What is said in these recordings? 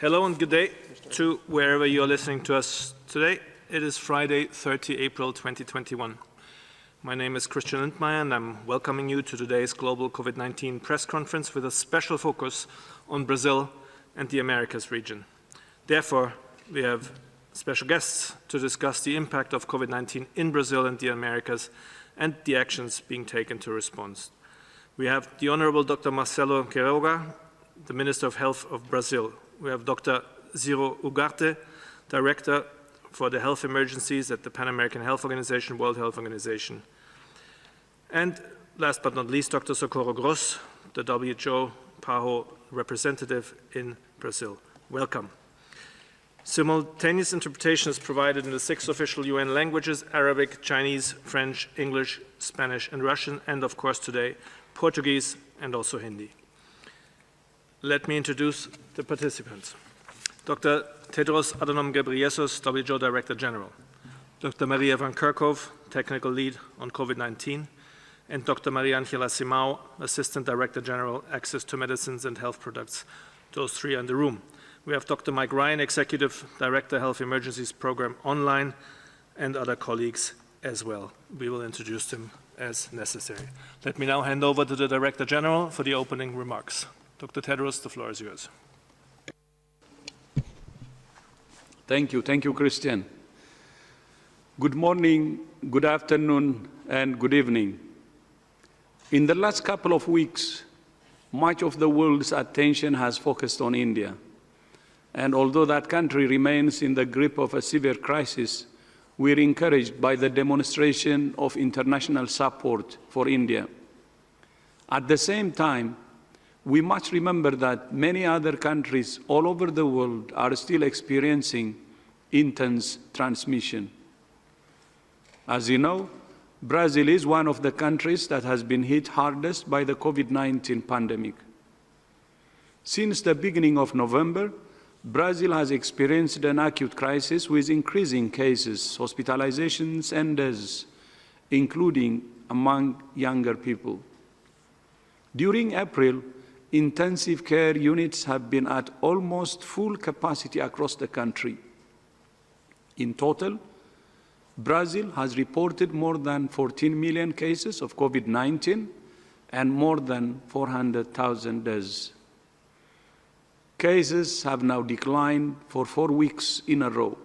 Hello and good day to wherever you are listening to us today. It is Friday, 30 April 2021. My name is Christian Lindmeier and I'm welcoming you to today's global COVID-19 press conference with a special focus on Brazil and the Americas region. Therefore, we have special guests to discuss the impact of COVID-19 in Brazil and the Americas and the actions being taken to respond. We have the Honorable Dr. Marcelo Queiroga, the Minister of Health of Brazil. We have Dr. Ciro Ugarte, Director for the Health Emergencies at the Pan American Health Organization, World Health Organization. And last but not least, Dr. Socorro Gross, the WHO PAHO representative in Brazil. Welcome. Simultaneous interpretation is provided in the 6 official UN languages: Arabic, Chinese, French, English, Spanish, and Russian, and of course today, Portuguese and also Hindi. Let me introduce the participants. Dr. Tedros Adhanom Ghebreyesus, WHO Director General, Dr. Maria van Kerkhove, Technical Lead on COVID-19, and Dr. Maria Angela Simão, Assistant Director General, Access to Medicines and Health Products. Those three are in the room. We have Dr. Mike Ryan, Executive Director, Health Emergencies Program online, and other colleagues as well. We will introduce them as necessary. Let me now hand over to the Director General for the opening remarks. Dr. Tedros, the floor is yours. Thank you, Christian. Good morning, good afternoon, and good evening. In the last couple of weeks, much of the world's attention has focused on India. And although that country remains in the grip of a severe crisis, we're encouraged by the demonstration of international support for India. At the same time, we must remember that many other countries all over the world are still experiencing intense transmission. As you know, Brazil is one of the countries that has been hit hardest by the COVID-19 pandemic. Since the beginning of November, Brazil has experienced an acute crisis with increasing cases, hospitalizations, and deaths, including among younger people. During April, intensive care units have been at almost full capacity across the country. In total, Brazil has reported more than 14 million cases of COVID-19 and more than 400,000 deaths. Cases have now declined for 4 weeks in a row,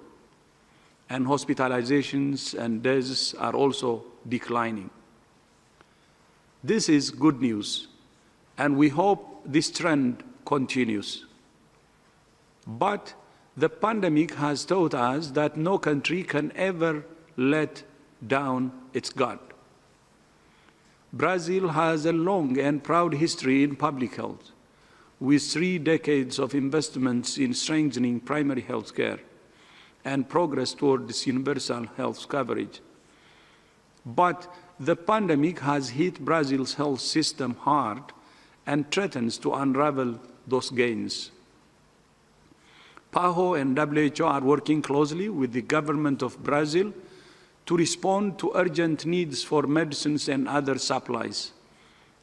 and hospitalizations and deaths are also declining. This is good news, and we hope this trend continues. But the pandemic has taught us that no country can ever let down its guard. Brazil has a long and proud history in public health, with 3 decades of investments in strengthening primary health care and progress towards universal health coverage. But the pandemic has hit Brazil's health system hard and threatens to unravel those gains. PAHO and WHO are working closely with the government of Brazil to respond to urgent needs for medicines and other supplies,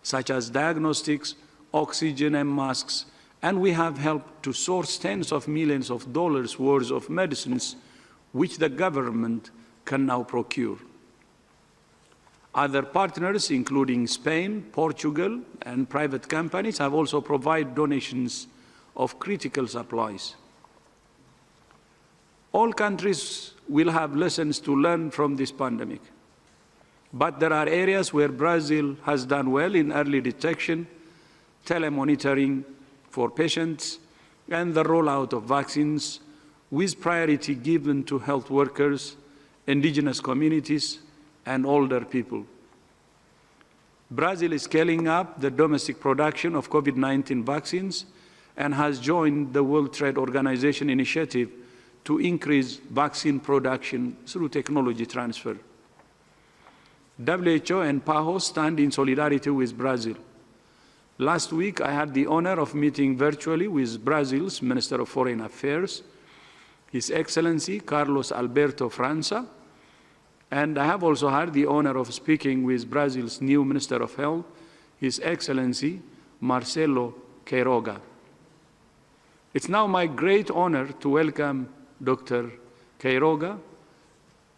such as diagnostics, oxygen, and masks, and we have helped to source tens of millions of dollars worth of medicines, which the government can now procure. Other partners, including Spain, Portugal, and private companies, have also provided donations of critical supplies. All countries will have lessons to learn from this pandemic, but there are areas where Brazil has done well in early detection, telemonitoring for patients, and the rollout of vaccines, with priority given to health workers, indigenous communities, and older people. Brazil is scaling up the domestic production of COVID-19 vaccines and has joined the World Trade Organization initiative to increase vaccine production through technology transfer. WHO and PAHO stand in solidarity with Brazil. Last week, I had the honor of meeting virtually with Brazil's Minister of Foreign Affairs, His Excellency Carlos Alberto França, and I have also had the honor of speaking with Brazil's new Minister of Health, His Excellency Marcelo Queiroga. It's now my great honor to welcome Dr. Queiroga.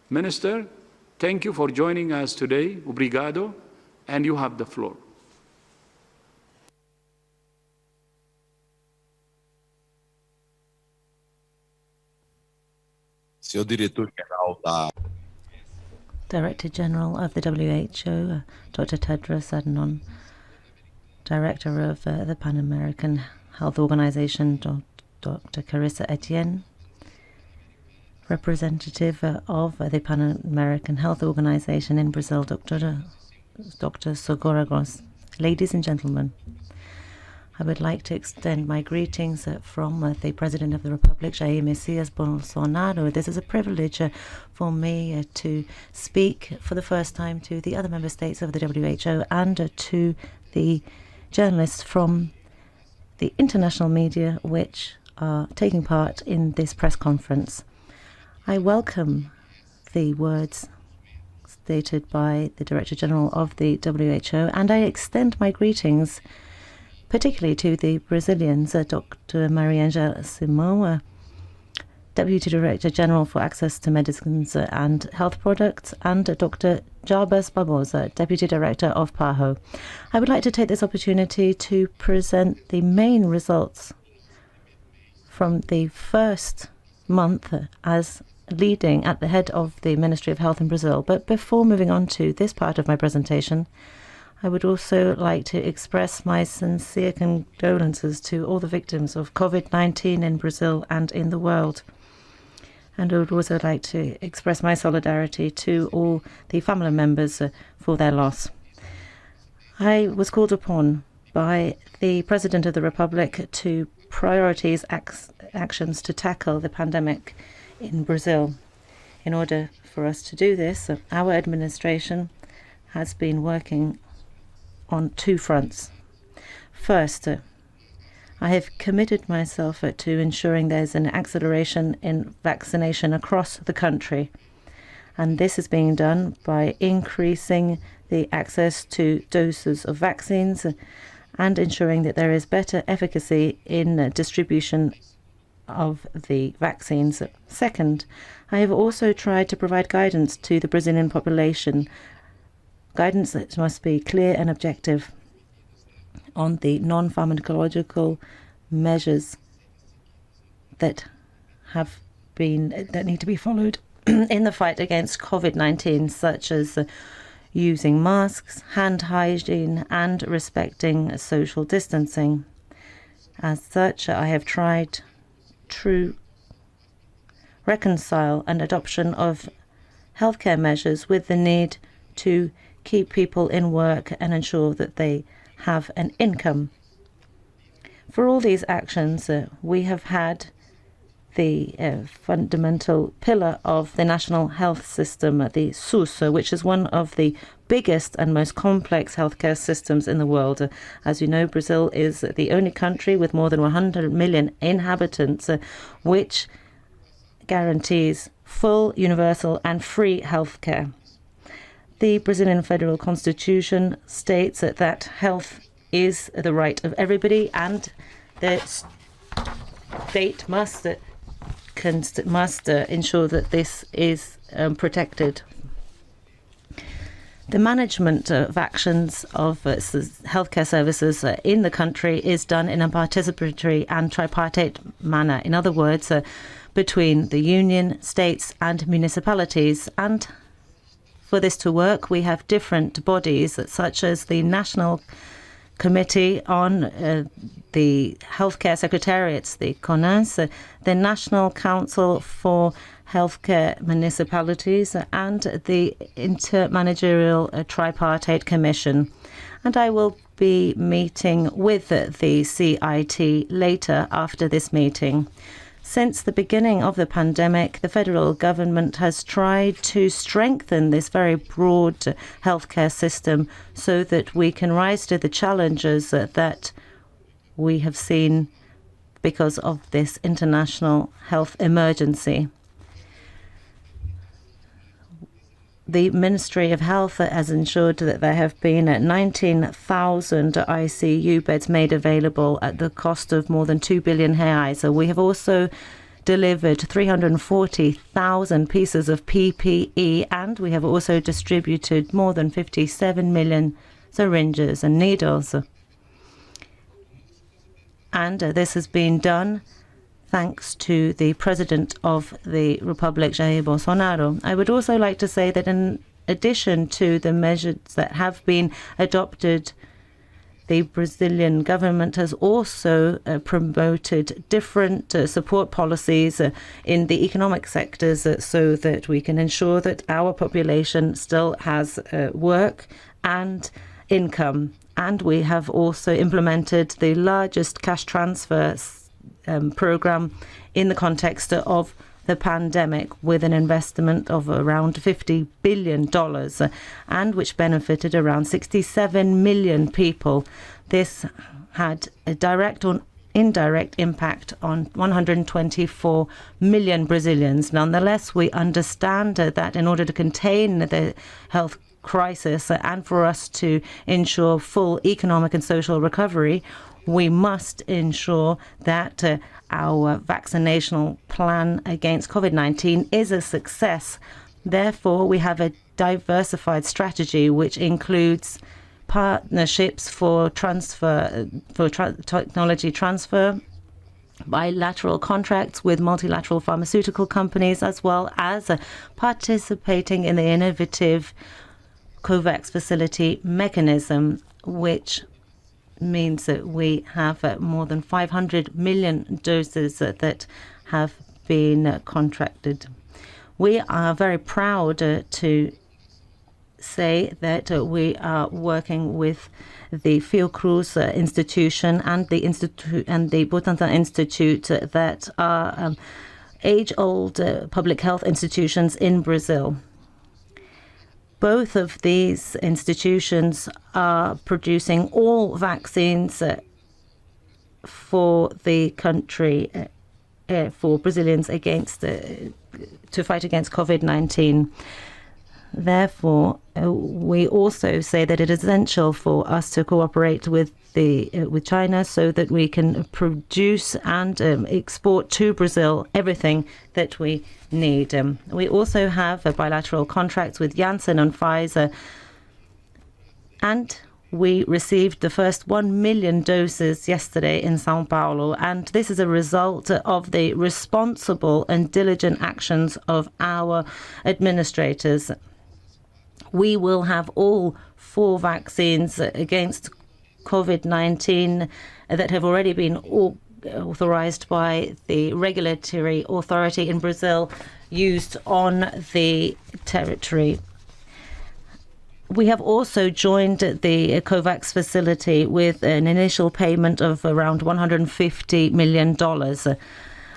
Minister, thank you for joining us today. Obrigado, and you have the floor. Senhor Diretor-Geral da Director General of the WHO, Dr. Tedros Adhanom, Director of the Pan American Health Organization, Dr. Carissa Etienne, Representative of the Pan American Health Organization in Brazil, Dr. Sogoragos. Ladies and gentlemen, I would like to extend my greetings from the President of the Republic, Jair Messias Bolsonaro. This is a privilege for me to speak for the first time to the other member states of the WHO and to the journalists from the international media which are taking part in this press conference. I welcome the words stated by the Director General of the WHO, and I extend my greetings particularly to the Brazilians, Dr. Mariangela Simão, Deputy Director General for Access to Medicines and Health Products, and Dr. Jarbas Barbosa, Deputy Director of PAHO. I would like to take this opportunity to present the main results from the first month as leading at the head of the Ministry of Health in Brazil. But before moving on to this part of my presentation, I would also like to express my sincere condolences to all the victims of COVID-19 in Brazil and in the world. And I would also like to express my solidarity to all the family members for their loss. I was called upon by the President of the Republic to prioritize actions to tackle the pandemic in Brazil. In order for us to do this, our administration has been working on two fronts. First, I have committed myself to ensuring there's an acceleration in vaccination across the country. And this is being done by increasing the access to doses of vaccines and ensuring that there is better efficacy in distribution of the vaccines. Second, I have also tried to provide guidance to the Brazilian population, guidance that must be clear and objective on the non-pharmacological measures that need to be followed in the fight against COVID-19, such as using masks, hand hygiene, and respecting social distancing. As such, I have tried to reconcile an adoption of healthcare measures with the need to keep people in work and ensure that they have an income. For all these actions, we have had the fundamental pillar of the national health system, the SUS, which is one of the biggest and most complex healthcare systems in the world. As you know, Brazil is the only country with more than 100 million inhabitants, which guarantees full, universal, and free healthcare. The Brazilian Federal Constitution states that health is the right of everybody, and the state must ensure that this is protected. The management of actions of healthcare services in the country is done in a participatory and tripartite manner. In other words, between the union, states, and municipalities. And for this to work, we have different bodies, such as the National Committee on the Healthcare Secretariats, the CONAS, the National Council for Healthcare Municipalities, and the Intermanagerial Tripartite Commission. And I will be meeting with the CIT later after this meeting. Since the beginning of the pandemic, the federal government has tried to strengthen this very broad healthcare system so that we can rise to the challenges that we have seen because of this international health emergency. the Ministry of Health has ensured that there have been 19,000 ICU beds made available at the cost of more than 2 billion reais. So we have also delivered 340,000 pieces of PPE, and we have also distributed more than 57 million syringes and needles. And this has been done thanks to the President of the Republic, Jair Bolsonaro. I would also like to say that in addition to the measures that have been adopted, the Brazilian government has also promoted different support policies in the economic sectors so that we can ensure that our population still has work and income. And we have also implemented the largest cash transfer program in the context of the pandemic, with an investment of around $50 billion, and which benefited around 67 million people. This had a direct or indirect impact on 124 million Brazilians. Nonetheless, we understand that in order to contain the health crisis and for us to ensure full economic and social recovery, we must ensure that our vaccinational plan against COVID-19 is a success. Therefore, we have a diversified strategy which includes partnerships for technology transfer, bilateral contracts with multilateral pharmaceutical companies, as well as participating in the innovative COVAX facility mechanism, which means that we have more than 500 million doses that have been contracted. We are very proud to say that we are working with the Fiocruz institution and the Butantan Institute that are age-old public health institutions in Brazil. Both of these institutions are producing all vaccines for the country, for Brazilians to fight against COVID-19. Therefore, we also say that it is essential for us to cooperate with China so that we can produce and export to Brazil everything that we need. We also have bilateral contracts with Janssen and Pfizer, and we received the first 1 million doses yesterday in São Paulo, and this is a result of the responsible and diligent actions of our administrators. We will have all 4 vaccines against COVID-19 that have already been authorized by the regulatory authority in Brazil used on the territory. We have also joined the COVAX facility with an initial payment of around $150 million.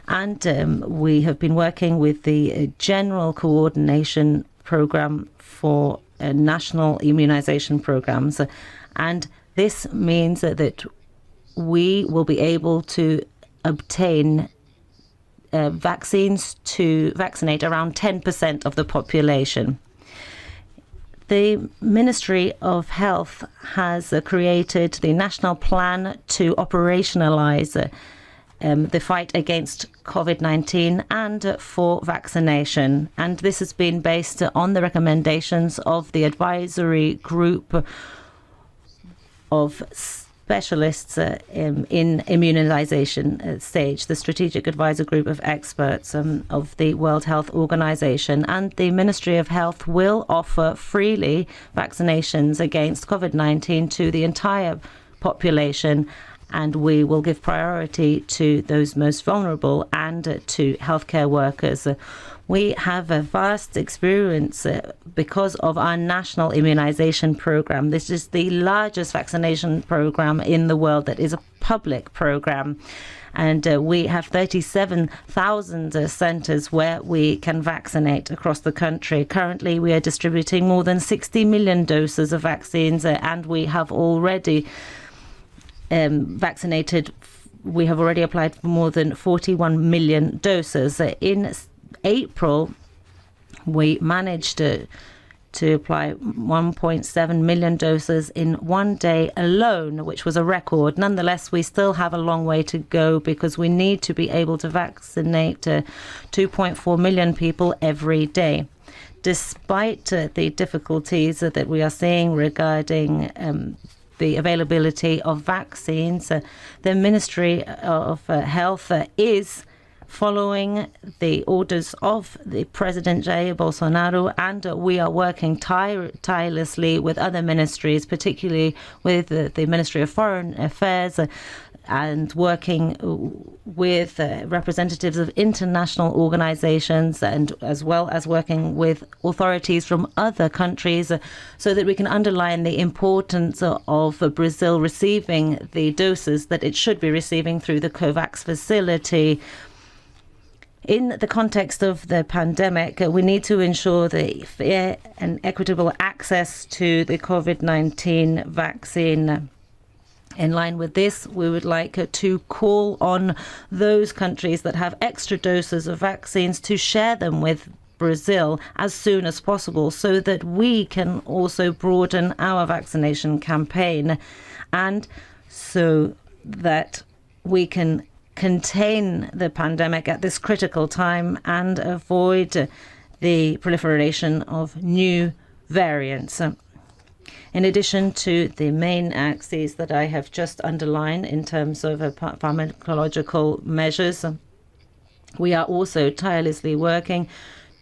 And we have been working with the General Coordination Program for national immunization programs. And this means that we will be able to obtain vaccines to vaccinate around 10% of the population. The Ministry of Health has created the national plan to operationalize the fight against COVID-19 and for vaccination. And this has been based on the recommendations of the advisory group of specialists in immunization stage, the strategic advisor group of experts of the World Health Organization. And the Ministry of Health will offer freely vaccinations against COVID-19 to the entire population, and we will give priority to those most vulnerable and to healthcare workers. We have a vast experience because of our national immunization program. This is the largest vaccination program in the world that is a public program. And we have 37,000 centers where we can vaccinate across the country. Currently, we are distributing more than 60 million doses of vaccines, and we have already vaccinated. We have already applied for more than 41 million doses. In April, we managed to apply 1.7 million doses in one day alone, which was a record. Nonetheless, we still have a long way to go because we need to be able to vaccinate 2.4 million people every day. Despite the difficulties that we are seeing regarding the availability of vaccines, the Ministry of Health is following the orders of the President Jair Bolsonaro, and we are working tirelessly with other ministries, particularly with the Ministry of Foreign Affairs, and working with representatives of international organizations, and as well as working with authorities from other countries, so that we can underline the importance of Brazil receiving the doses that it should be receiving through the COVAX facility. In the context of the pandemic, we need to ensure the fair and equitable access to the COVID-19 vaccine. In line with this, we would like to call on those countries that have extra doses of vaccines to share them with Brazil as soon as possible, so that we can also broaden our vaccination campaign, and so that we can contain the pandemic at this critical time and avoid the proliferation of new variants. In addition to the main axes that I have just underlined in terms of pharmacological measures, we are also tirelessly working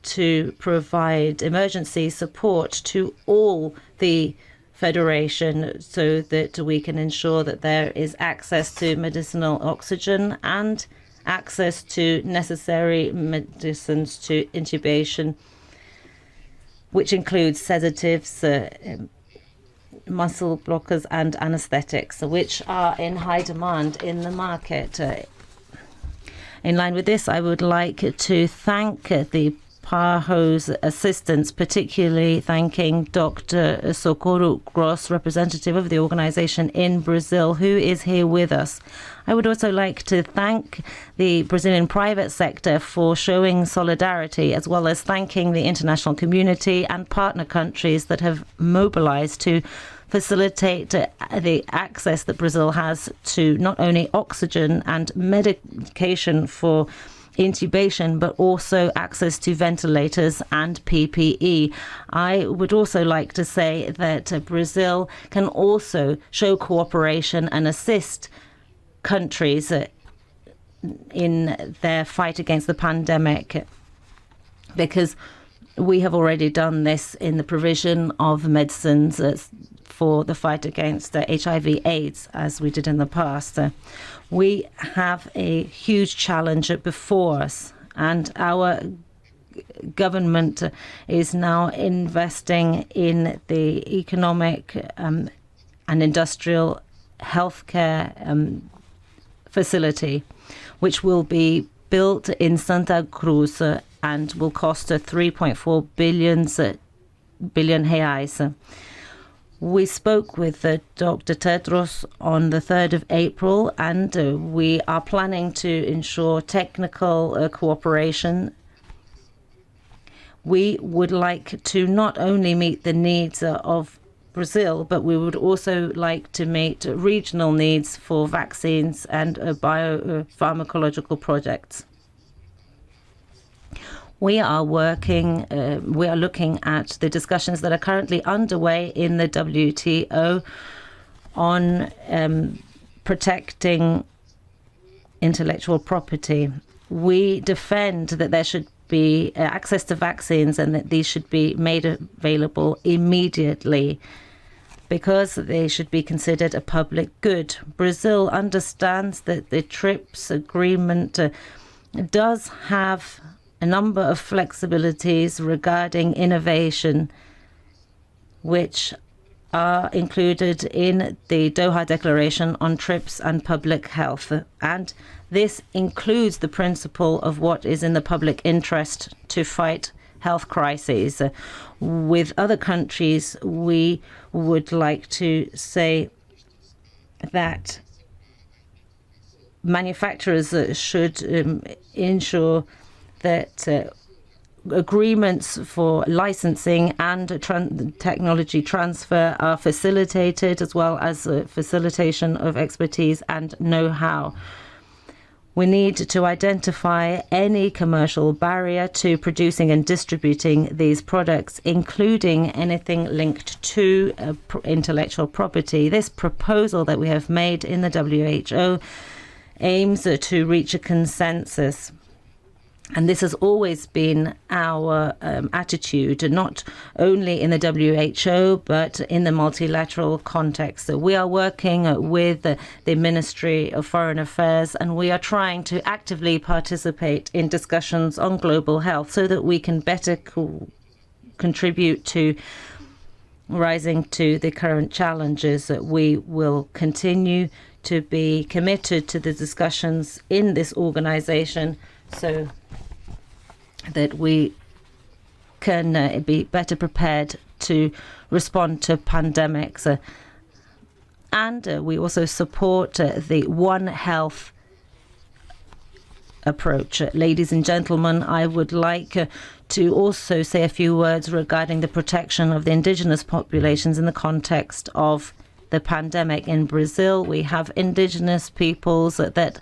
to provide emergency support to all the Federation, so that we can ensure that there is access to medicinal oxygen and access to necessary medicines to intubation, which includes sedatives, muscle blockers and anesthetics, which are in high demand in the market. In line with this, I would like to thank the PAHO's assistance, particularly thanking Dr. Socorro Gross, representative of the organization in Brazil, who is here with us. I would also like to thank the Brazilian private sector for showing solidarity, as well as thanking the international community and partner countries that have mobilized to facilitate the access that Brazil has to not only oxygen and medication for intubation, but also access to ventilators and PPE. I would also like to say that Brazil can also show cooperation and assist countries in their fight against the pandemic, because we have already done this in the provision of medicines for the fight against HIV/AIDS, as we did in the past. We have a huge challenge before us, and our government is now investing in the economic and industrial healthcare facility, which will be built in Santa Cruz and will cost 3.4 billion reais. We spoke with Dr. Tedros on the 3rd of April, and we are planning to ensure technical cooperation. We would like to not only meet the needs of Brazil, but we would also like to meet regional needs for vaccines and biopharmacological projects. We are looking at the discussions that are currently underway in the WTO on protecting intellectual property. We defend that there should be access to vaccines and that these should be made available immediately, because they should be considered a public good. Brazil understands that the TRIPS agreement does have a number of flexibilities regarding innovation, which are included in the Doha Declaration on TRIPS and public health. And this includes the principle of what is in the public interest to fight health crises. With other countries, we would like to say that manufacturers should ensure that agreements for licensing and technology transfer are facilitated, as well as facilitation of expertise and know-how. We need to identify any commercial barrier to producing and distributing these products, including anything linked to intellectual property. This proposal that we have made in the WHO aims to reach a consensus. And this has always been our attitude, not only in the WHO, but in the multilateral context. So we are working with the Ministry of Foreign Affairs, and we are trying to actively participate in discussions on global health so that we can better contribute to rising to the current challenges. We will continue to be committed to the discussions in this organization so that we can be better prepared to respond to pandemics. And we also support the One Health approach. Ladies and gentlemen, I would like to also say a few words regarding the protection of the indigenous populations in the context of the pandemic. In Brazil, we have indigenous peoples that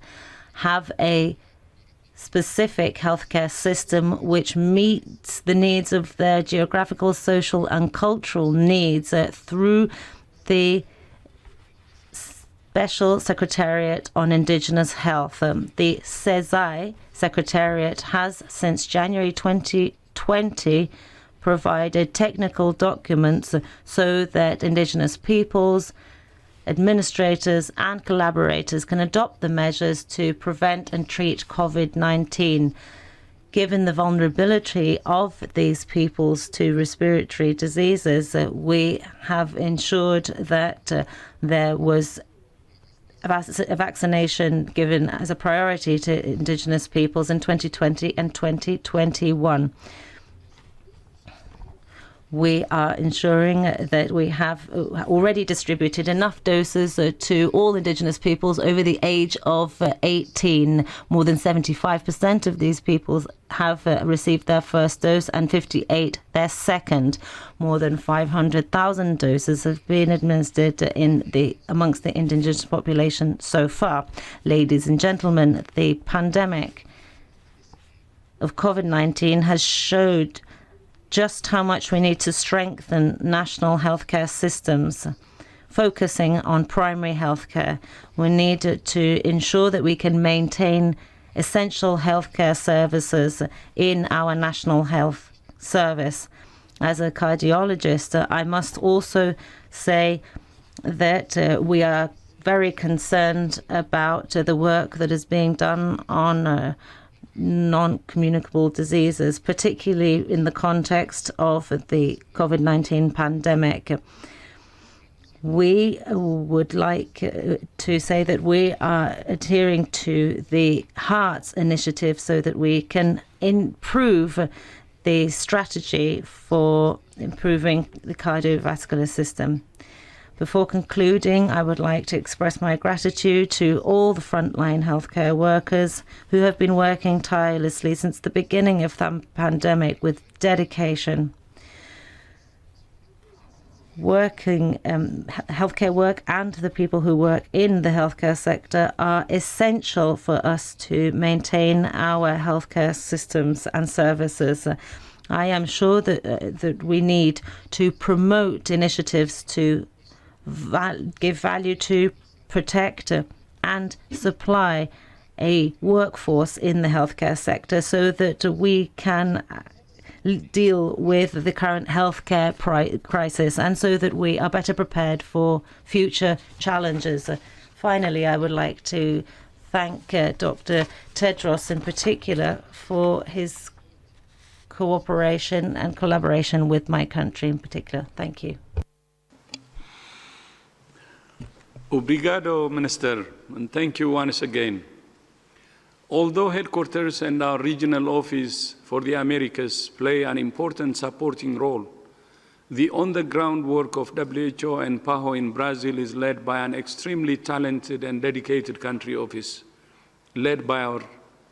have a specific healthcare system which meets the needs of their geographical, social and cultural needs through the Special Secretariat on Indigenous Health. The CESAI Secretariat has, since January 2020, provided technical documents so that indigenous peoples, administrators and collaborators can adopt the measures to prevent and treat COVID-19. Given the vulnerability of these peoples to respiratory diseases, we have ensured that there was a vaccination given as a priority to indigenous peoples in 2020 and 2021. We are ensuring that we have already distributed enough doses to all indigenous peoples over the age of 18. More than 75% of these peoples have received their first dose and 58% their second. More than 500,000 doses have been administered amongst the indigenous population so far. Ladies and gentlemen, the pandemic of COVID-19 has showed just how much we need to strengthen national healthcare systems, focusing on primary healthcare. We need to ensure that we can maintain essential healthcare services in our national health service. As a cardiologist, I must also say that we are very concerned about the work that is being done on non-communicable diseases, particularly in the context of the COVID-19 pandemic. We would like to say that we are adhering to the HEARTS initiative so that we can improve the strategy for improving the cardiovascular system. Before concluding, I would like to express my gratitude to all the frontline healthcare workers who have been working tirelessly since the beginning of the pandemic with dedication. Healthcare work and the people who work in the healthcare sector are essential for us to maintain our healthcare systems and services. I am sure that we need to promote initiatives to give value to, protect and supply a workforce in the healthcare sector so that we can deal with the current healthcare crisis and so that we are better prepared for future challenges. Finally, I would like to thank Dr. Tedros in particular for his cooperation and collaboration with my country in particular. Thank you. Obrigado, Minister, and thank you once again. Although headquarters and our regional office for the Americas play an important supporting role, the on-the-ground work of WHO and PAHO in Brazil is led by an extremely talented and dedicated country office, led by our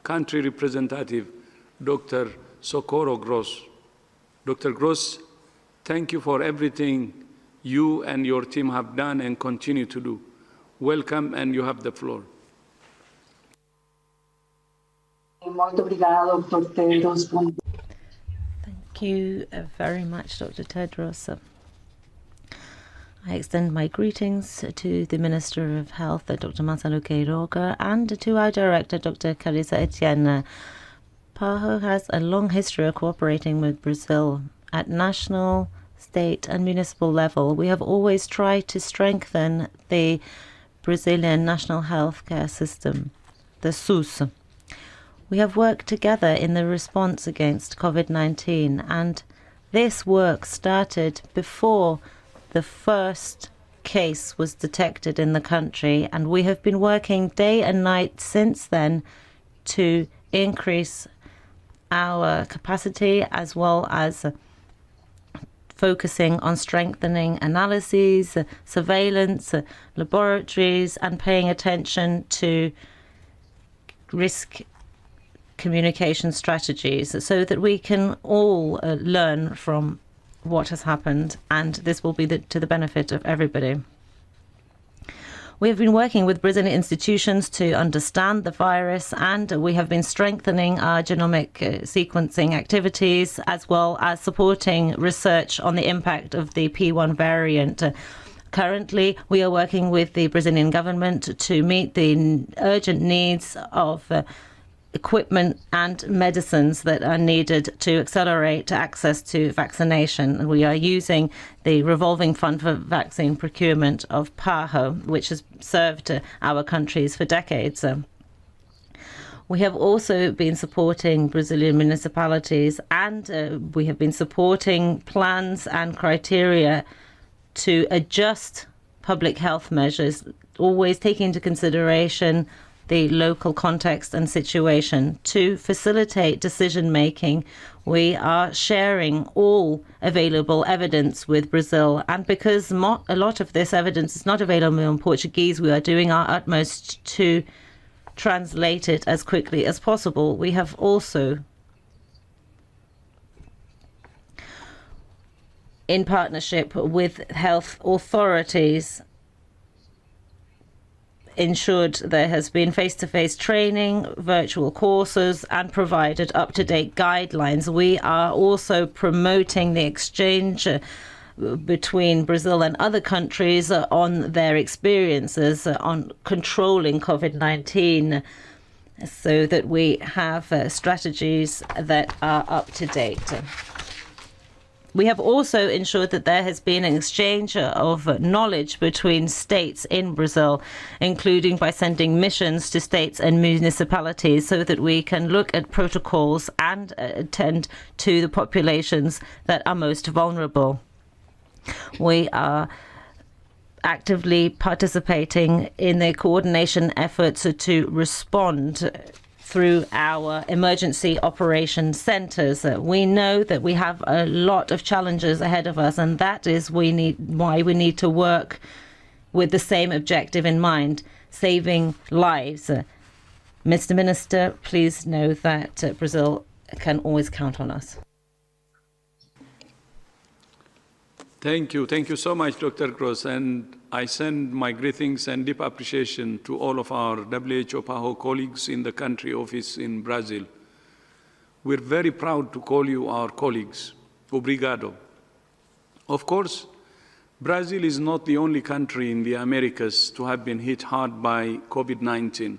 country representative, Dr. Socorro Gross. Dr. Gross, thank you for everything you and your team have done and continue to do. Welcome, and you have the floor. Thank you very much, Dr. Tedros. I extend my greetings to the Minister of Health, Dr. Marcelo Queiroga, and to our Director, Dr. Carissa Etienne. PAHO has a long history of cooperating with Brazil at national, state, and municipal level. We have always tried to strengthen the Brazilian national health care system, the SUS. We have worked together in the response against COVID-19, and this work started before the first case was detected in the country, and we have been working day and night since then to increase our capacity as well as focusing on strengthening analyses, surveillance, laboratories, and paying attention to risk communication strategies so that we can all learn from what has happened, and this will be to the benefit of everybody. We have been working with Brazilian institutions to understand the virus, and we have been strengthening our genomic sequencing activities as well as supporting research on the impact of the P1 variant. Currently, we are working with the Brazilian government to meet the urgent needs of equipment and medicines that are needed to accelerate access to vaccination. We are using the revolving fund for vaccine procurement of PAHO, which has served our countries for decades. We have also been supporting Brazilian municipalities, and we have been supporting plans and criteria to adjust public health measures, always taking into consideration the local context and situation. To facilitate decision-making, we are sharing all available evidence with Brazil. And because a lot of this evidence is not available in Portuguese, we are doing our utmost to translate it as quickly as possible. We have also, in partnership with health authorities, ensured there has been face-to-face training, virtual courses, and provided up-to-date guidelines. We are also promoting the exchange between Brazil and other countries on their experiences on controlling COVID-19 so that we have strategies that are up to date. We have also ensured that there has been an exchange of knowledge between states in Brazil, including by sending missions to states and municipalities so that we can look at protocols and attend to the populations that are most vulnerable. We are actively participating in the coordination efforts to respond through our emergency operation centers. We know that we have a lot of challenges ahead of us, and that is why we need to work with the same objective in mind, saving lives. Mr. Minister, please know that Brazil can always count on us. Thank you. Thank you so much, Dr. Gross. And I send my greetings and deep appreciation to all of our WHO PAHO colleagues in the country office in Brazil. We're very proud to call you our colleagues. Obrigado. Of course, Brazil is not the only country in the Americas to have been hit hard by COVID-19.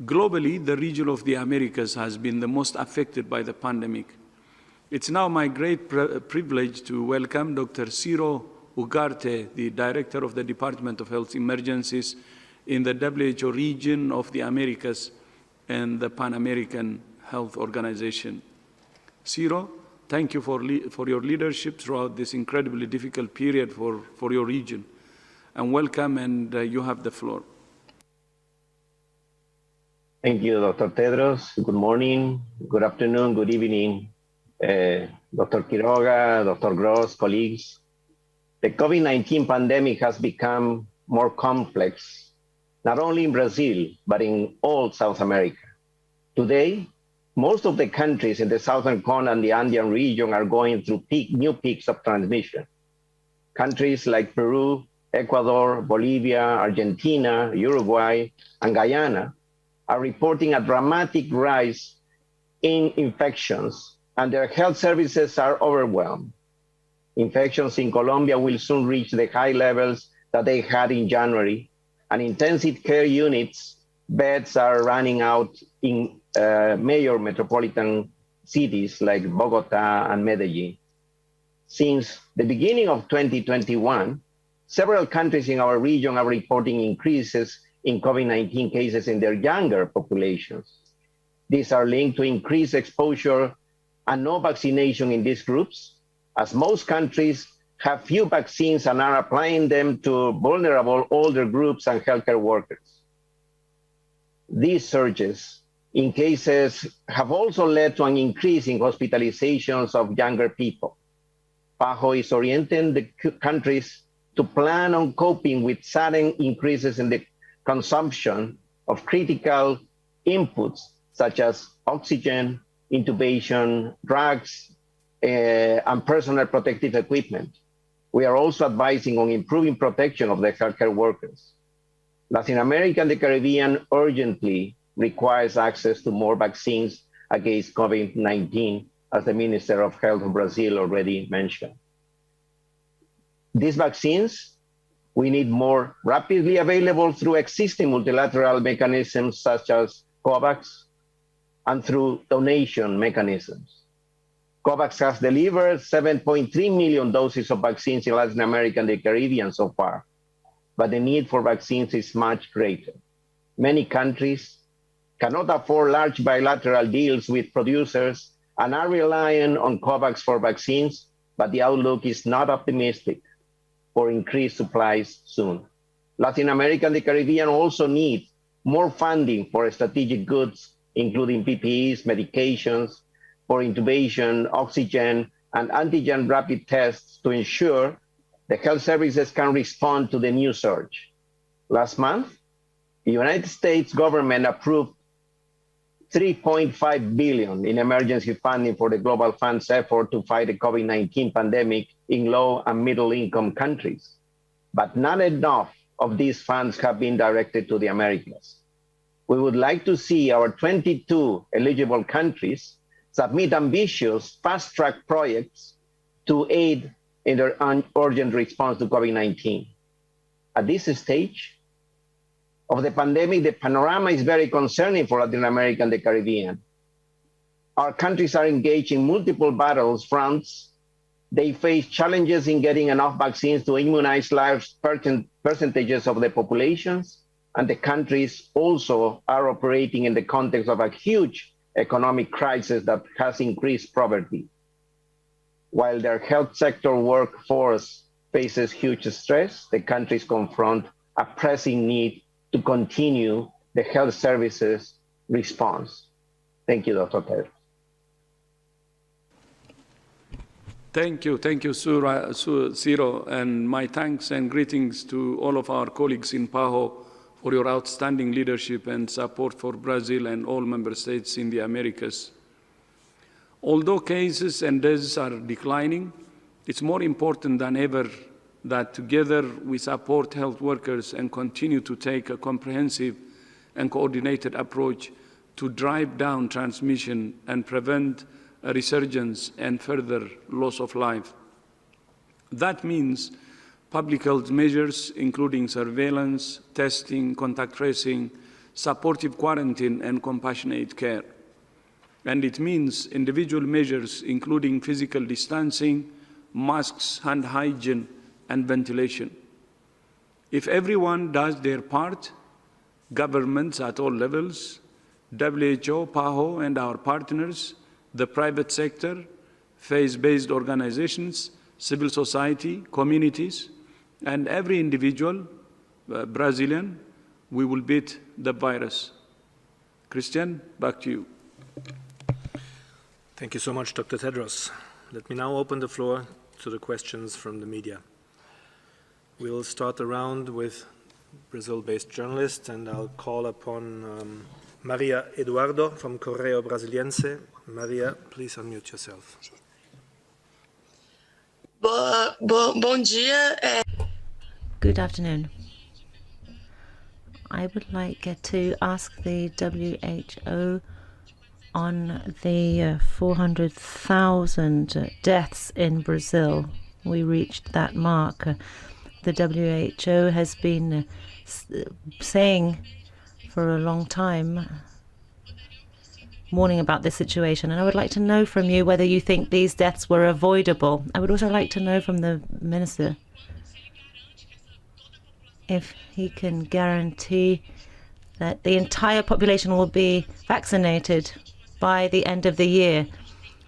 Globally, the region of the Americas has been the most affected by the pandemic. It's now my great privilege to welcome Dr. Ciro Ugarte, the Director of the Department of Health Emergencies in the WHO region of the Americas and the Pan American Health Organization. Ciro, thank you for your leadership throughout this incredibly difficult period for your region. And welcome, and you have the floor. Thank you, Dr. Tedros. Good morning, good afternoon, good evening, Dr. Quiroga, Dr. Gross, colleagues. The COVID-19 pandemic has become more complex, not only in Brazil, but in all South America. Today, Most of the countries in the southern cone and the Andean region are going through new peaks of transmission. Countries like Peru, Ecuador, Bolivia, Argentina, Uruguay, and Guyana are reporting a dramatic rise in infections, and their health services are overwhelmed. Infections in Colombia will soon reach the high levels that they had in January, and intensive care units beds are running out in major metropolitan cities like Bogota and Medellin. Since the beginning of 2021, several countries in our region are reporting increases in COVID-19 cases in their younger populations. These are linked to increased exposure and no vaccination in these groups, as most countries have few vaccines and are applying them to vulnerable older groups and healthcare workers. These surges in cases have also led to an increase in hospitalizations of younger people. PAHO is orienting the countries to plan on coping with sudden increases in the consumption of critical inputs such as oxygen, intubation, drugs, and personal protective equipment. We are also advising on improving protection of the healthcare workers. Latin America and the Caribbean urgently requires access to more vaccines against COVID-19, as the Minister of Health of Brazil already mentioned. These vaccines, we need more rapidly available through existing multilateral mechanisms such as COVAX and through donation mechanisms. COVAX has delivered 7.3 million doses of vaccines in Latin America and the Caribbean so far, but the need for vaccines is much greater. Many countries cannot afford large bilateral deals with producers and are relying on COVAX for vaccines, but the outlook is not optimistic for increased supplies soon. Latin America and the Caribbean also need more funding for strategic goods, including PPEs, medications, for intubation, oxygen, and antigen rapid tests to ensure the health services can respond to the new surge. Last month, the United States government approved $3.5 billion in emergency funding for the Global Fund's effort to fight the COVID-19 pandemic in low and middle income countries. But not enough of these funds have been directed to the Americas. We would like to see our 22 eligible countries submit ambitious fast-track projects to aid in their urgent response to COVID-19. At this stage of the pandemic, the panorama is very concerning for Latin America and the Caribbean. Our countries are engaged in multiple battle fronts. They face challenges in getting enough vaccines to immunize large percentages of the populations, and the countries also are operating in the context of a huge economic crisis that has increased poverty. While their health sector workforce faces huge stress, the countries confront a pressing need to continue the health services response. Thank you, Dr. Tedros. Thank you, Ciro, and my thanks and greetings to all of our colleagues in PAHO for your outstanding leadership and support for Brazil and all member states in the Americas. Although cases and deaths are declining, it's more important than ever that together we support health workers and continue to take a comprehensive and coordinated approach to drive down transmission and prevent a resurgence and further loss of life. That means public health measures, including surveillance, testing, contact tracing, supportive quarantine, and compassionate care. And it means individual measures, including physical distancing, masks, hand hygiene, and ventilation. If everyone does their part, governments at all levels, WHO, PAHO, and our partners, the private sector, faith-based organizations, civil society, communities, and every individual, Brazilian, we will beat the virus. Christian, back to you. Thank you so much, Dr. Tedros. Let me now open the floor to the questions from the media. We'll start the round with Brazil-based journalists, and I'll call upon Maria Eduardo from Correio Brasiliense. Maria, please unmute yourself. Bom dia. Good afternoon. I would like to ask the WHO on the 400,000 deaths in Brazil. We reached that mark. The WHO has been saying for a long time, warning about this situation, and I would like to know from you whether you think these deaths were avoidable. I would also like to know from the Minister if he can guarantee that the entire population will be vaccinated by the end of the year,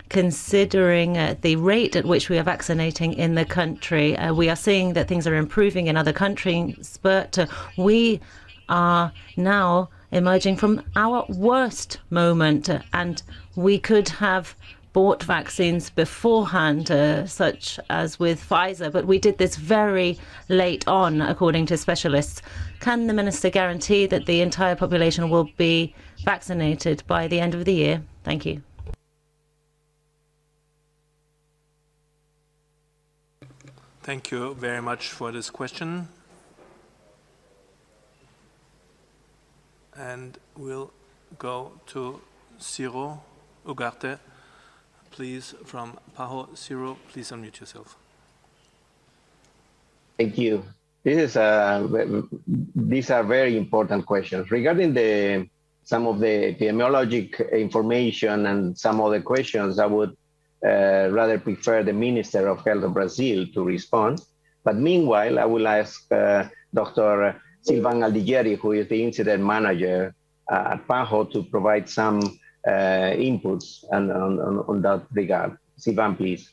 considering the rate at which we are vaccinating in the country. We are seeing that things are improving in other countries, but we are now emerging from our worst moment, and we could have bought vaccines beforehand, such as with Pfizer, but we did this very late on, according to specialists. Can the Minister guarantee that the entire population will be vaccinated by the end of the year? Thank you. Thank you very much for this question. And we'll go to Ciro Ugarte, please, from PAHO. Ciro, please unmute yourself. Thank you. These are very important questions. Regarding some of the epidemiologic information and some other questions, I would rather prefer the Minister of Health of Brazil to respond. But meanwhile, I will ask Dr. Silvan Aldighieri, who is the incident manager at PAHO, to provide some inputs on that regard. Silvan, please.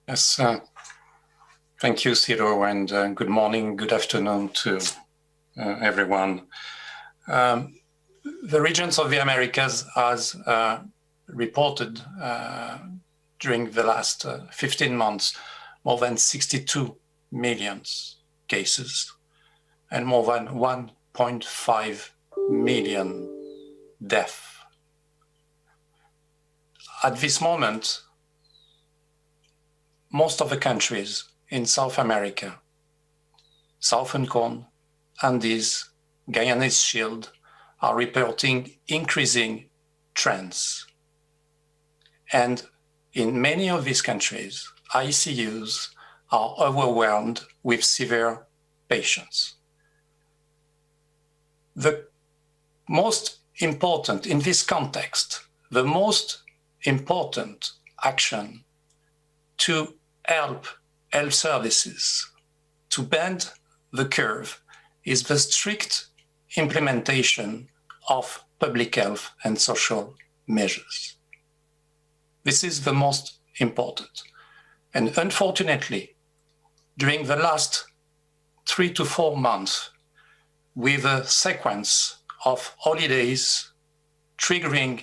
Yes, thank you, Ciro, and good morning, good afternoon to everyone. The regions of the Americas, as reported during the last 15 months, more than 62 million cases and more than 1.5 million deaths. At this moment, most of the countries in South America, Southern Cone, Andes, Guyanese Shield, are reporting increasing trends. And in many of these countries, ICUs are overwhelmed with severe patients. The most important, in this context, the most important action to help health services to bend the curve is the strict implementation of public health and social measures. This is the most important. And unfortunately, during the last 3 to 4 months, with a sequence of holidays triggering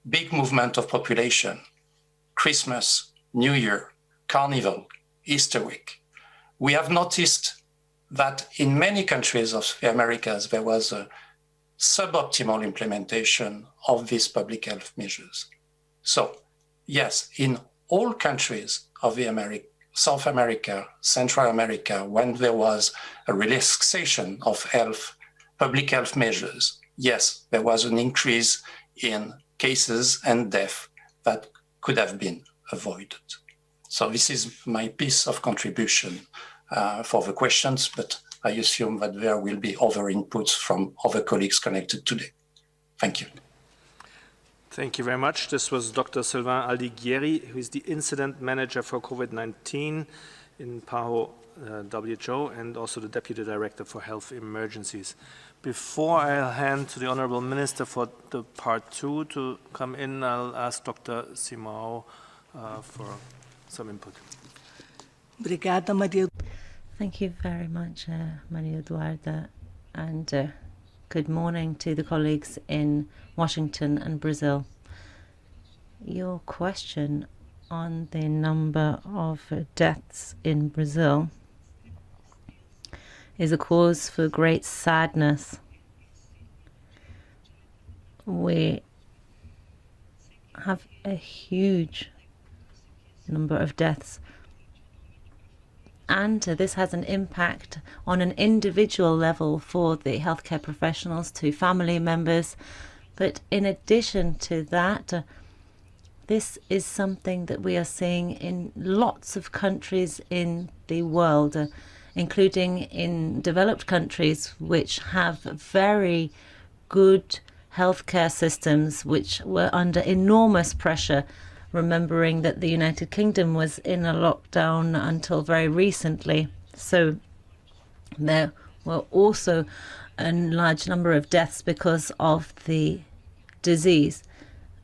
big movement of population, Christmas, New Year, Carnival, Easter week, we have noticed that in many countries of the Americas, there was a suboptimal implementation of these public health measures. So, yes, in all countries of the South America, Central America, when there was a relaxation of public health measures, yes, there was an increase in cases and death that could have been avoided. So this is my piece of contribution for the questions, but I assume that there will be other inputs from other colleagues connected today. Thank you. Thank you very much. This was Dr. Silvan Aldighieri, who is the Incident Manager for COVID-19 in PAHO WHO and also the Deputy Director for Health Emergencies. Before I'll hand to the Honourable Minister for the part 2 to come in, I'll ask Dr. Simão for some input. Thank you very much, Maria Eduarda, and good morning to the colleagues in Washington and Brazil. Your question on the number of deaths in Brazil is a cause for great sadness. we have a huge number of deaths. And this has an impact on an individual level for the healthcare professionals, to family members. But in addition to that, this is something that we are seeing in lots of countries in the world, including in developed countries which have very good healthcare systems which were under enormous pressure, remembering that the United Kingdom was in a lockdown until very recently. So there were also a large number of deaths because of the disease,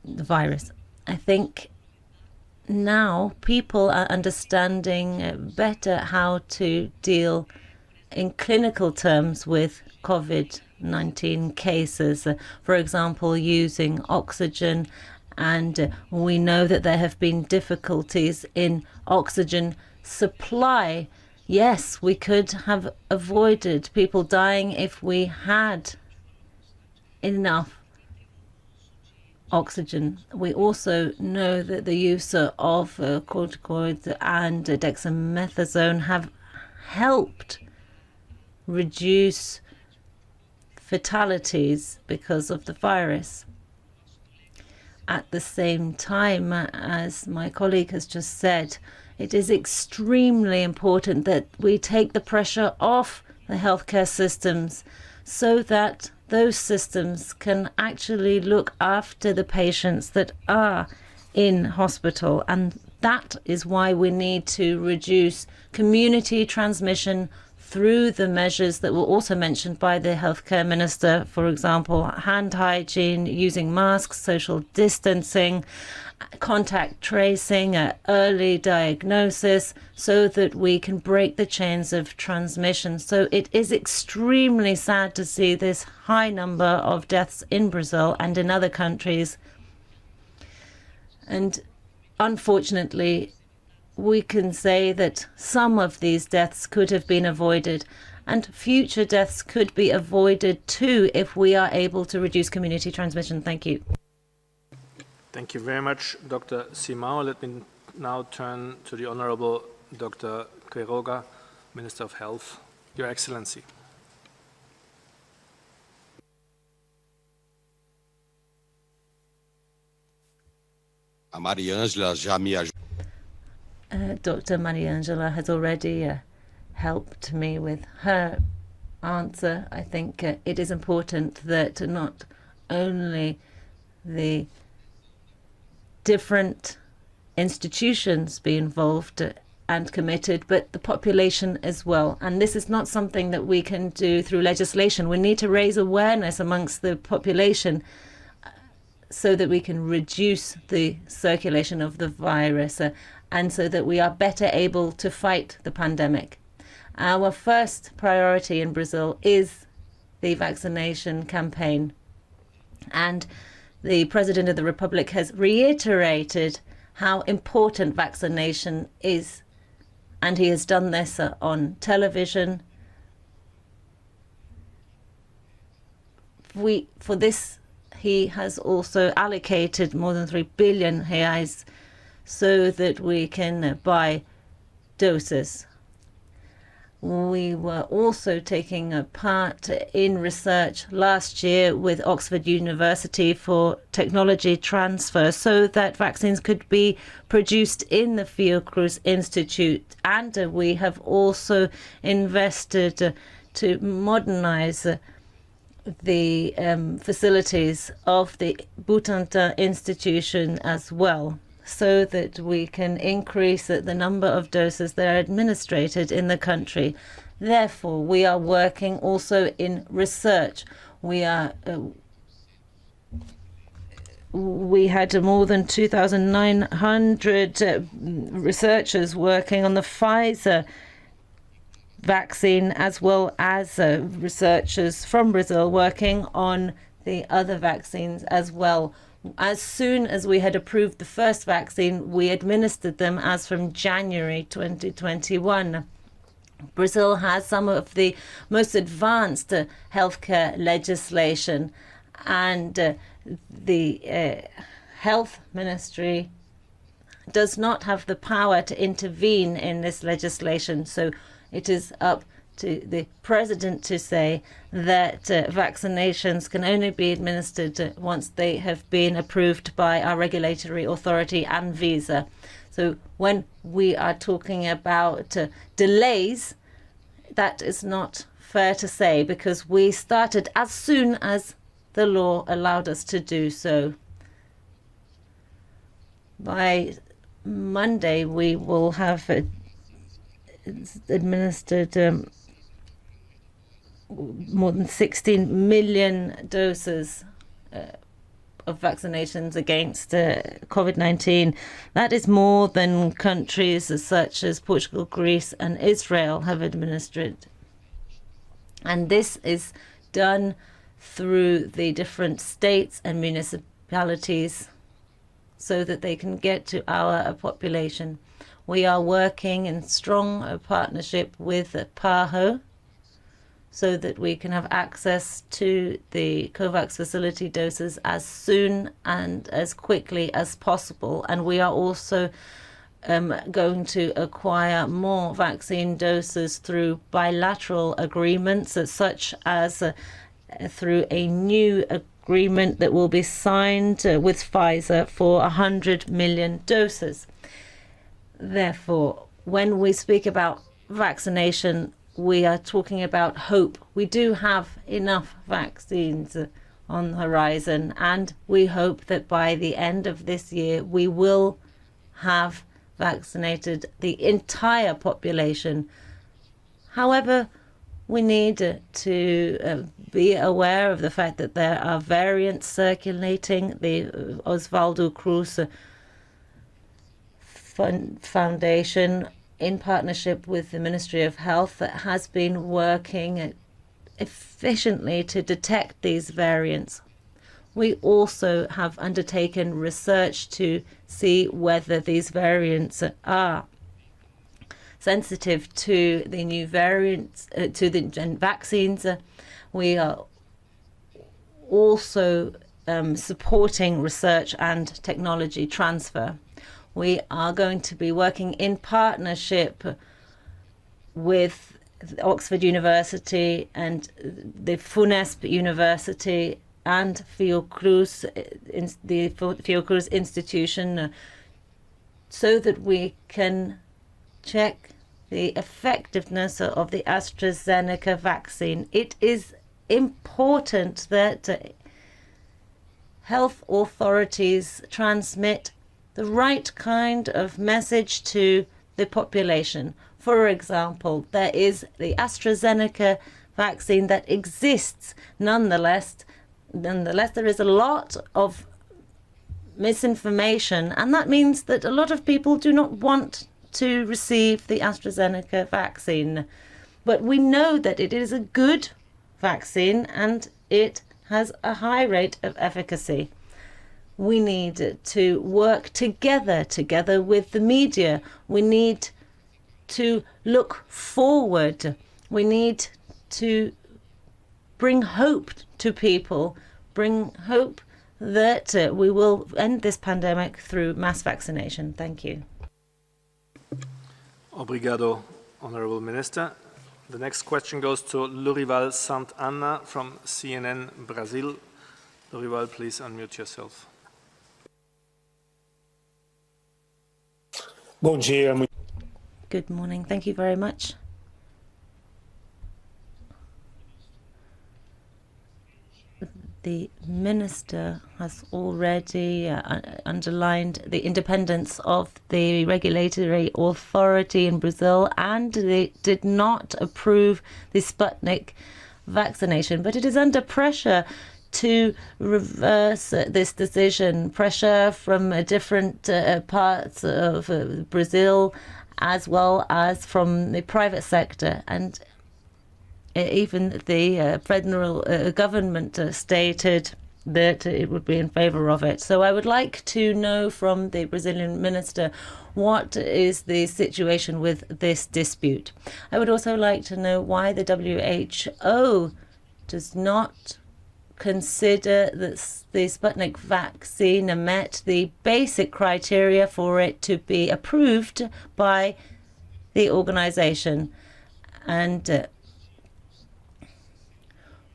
the virus. I think now people are understanding better how to deal in clinical terms with COVID-19 cases, for example, using oxygen. And we know that there have been difficulties in oxygen supply. Yes, we could have avoided people dying if we had enough oxygen. We also know that the use of corticoids and dexamethasone have helped reduce fatalities because of the virus. At the same time, as my colleague has just said, it is extremely important that we take the pressure off the healthcare systems so that those systems can actually look after the patients that are in hospital. And that is why we need to reduce community transmission through the measures that were also mentioned by the healthcare minister, for example, hand hygiene, using masks, social distancing, contact tracing, early diagnosis, so that we can break the chains of transmission. So it is extremely sad to see this high number of deaths in Brazil and in other countries. And unfortunately, we can say that some of these deaths could have been avoided, and future deaths could be avoided too if we are able to reduce community transmission. Thank you. Thank you very much, Dr. Simão. Let me now turn to the Honorable Dr. Quiroga, Minister of Health. Your Excellency. A Mariângela já me ajudou. Dr. Mariangela has already helped me with her answer. I think it is important that not only the different institutions be involved and committed, but the population as well. And this is not something that we can do through legislation. We need to raise awareness amongst the population so that we can reduce the circulation of the virus and so that we are better able to fight the pandemic. Our first priority in Brazil is the vaccination campaign. And the President of the Republic has reiterated how important vaccination is. And he has done this on television. For this, he has also allocated more than 3 billion reais so that we can buy doses. We were also taking a part in research last year with Oxford University for technology transfer so that vaccines could be produced in the Fiocruz Institute. And we have also invested to modernize the facilities of the Butantan institution as well, so that we can increase the number of doses that are administered in the country. Therefore, we are working also in research. We had more than 2,900 researchers working on the Pfizer vaccine, as well as researchers from Brazil working on the other vaccines as well. As soon as we had approved the first vaccine, we administered them as from January 2021. Brazil has some of the most advanced healthcare legislation, and the Health Ministry does not have the power to intervene in this legislation. So it is up to the president to say that vaccinations can only be administered once they have been approved by our regulatory authority, Anvisa. So when we are talking about delays, that is not fair to say, because we started as soon as the law allowed us to do so. By Monday, we will have administered more than 16 million doses of vaccinations against COVID-19. That is more than countries such as Portugal, Greece, and Israel have administered. And this is done through the different states and municipalities so that they can get to our population. We are working in strong partnership with PAHO so that we can have access to the COVAX facility doses as soon and as quickly as possible. And we are also going to acquire more vaccine doses through bilateral agreements, such as through a new agreement that will be signed with Pfizer for 100 million doses. Therefore, when we speak about vaccination, we are talking about hope. We do have enough vaccines on the horizon, and we hope that by the end of this year we will have vaccinated the entire population. However, we need to be aware of the fact that there are variants circulating. The Osvaldo Cruz Foundation, in partnership with the Ministry of Health, that has been working efficiently to detect these variants. We also have undertaken research to see whether these variants are sensitive to the new variants, to the vaccines. We are also supporting research and technology transfer. We are going to be working in partnership with Oxford University and the FUNESP University and Fiocruz, the Fiocruz Institution, so that we can check the effectiveness of the AstraZeneca vaccine. It is important that health authorities transmit the right kind of message to the population. For example, there is the AstraZeneca vaccine that exists. Nonetheless, there is a lot of misinformation, and that means that a lot of people do not want to receive the AstraZeneca vaccine. But we know that it is a good vaccine and it has a high rate of efficacy. We need to work together with the media. We need to look forward. We need to bring hope to people, bring hope that we will end this pandemic through mass vaccination. Thank you. Obrigado, Honorable Minister. The next question goes to Lorival Sant'Anna from CNN Brazil. Lorival, please unmute yourself. Bom dia. Good morning. Thank you very much. The minister has already underlined the independence of the regulatory authority in Brazil, and they did not approve the Sputnik vaccination. But it is under pressure to reverse this decision, pressure from different parts of Brazil, as well as from the private sector. And even the federal government stated that it would be in favor of it. So I would like to know from the Brazilian minister, what is the situation with this dispute? I would also like to know why the WHO does not consider that the Sputnik vaccine met the basic criteria for it to be approved by the organization. And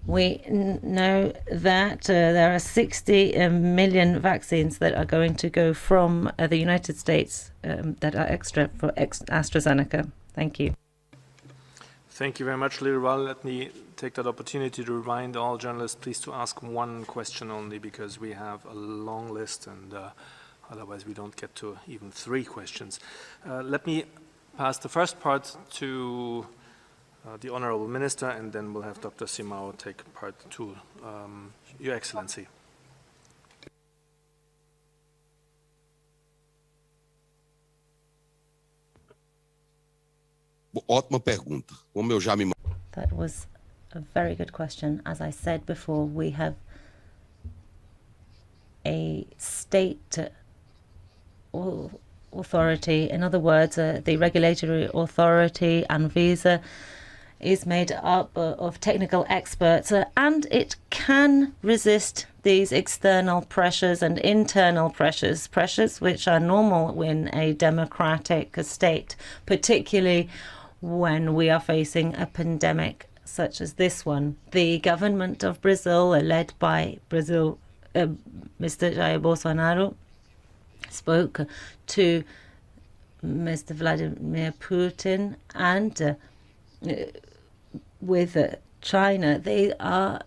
we know that there are 60 million vaccines that are going to go from the United States that are extra for AstraZeneca. Thank you. Thank you very much, Lirval. Let me take that opportunity to remind all journalists, please, to ask one question only, because we have a long list, and otherwise we don't get to even 3 questions. Let me pass the first part to the Honorable Minister, and then we'll have Dr. Simao take part 2. Your Excellency. Ótima pergunta. Como eu já me... That was a very good question. As I said before, we have a state authority. In other words, the regulatory authority, Anvisa, is made up of technical experts, and it can resist these external pressures and internal pressures which are normal in a democratic state, particularly when we are facing a pandemic such as this one. The government of Brazil, led by Mr. Jair Bolsonaro, spoke to Mr. Vladimir Putin, and with China, they are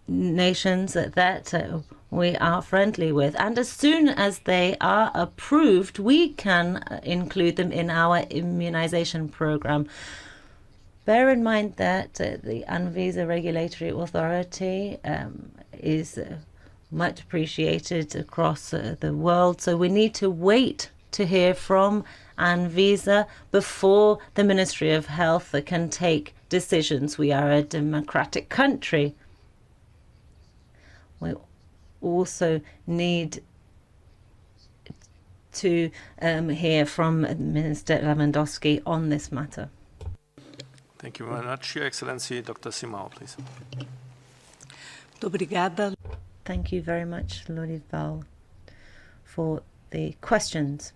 nations that we are friendly with. And as soon as they are approved, we can include them in our immunization program. Bear in mind that the Anvisa Regulatory Authority is much appreciated across the world, so we need to wait to hear from Anvisa before the Ministry of Health can take decisions. We are a democratic country. We also need to hear from Minister Lewandowski on this matter. Thank you very much, Your Excellency. Dr. Simao, please. Thank you very much, Lorival, for the questions.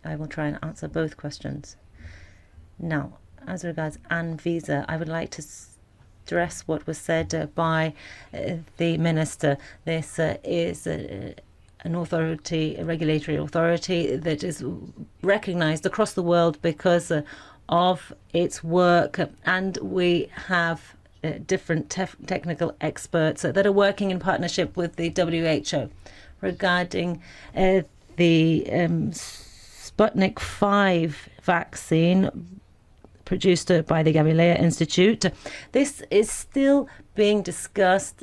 I will try and answer both questions. Now, as regards Anvisa, I would like to stress what was said by the minister. This is an authority, a regulatory authority that is recognized across the world because of its work, and we have different technical experts that are working in partnership with the WHO. Regarding the Sputnik 5 vaccine produced by the Gamaleya Institute, this is still being discussed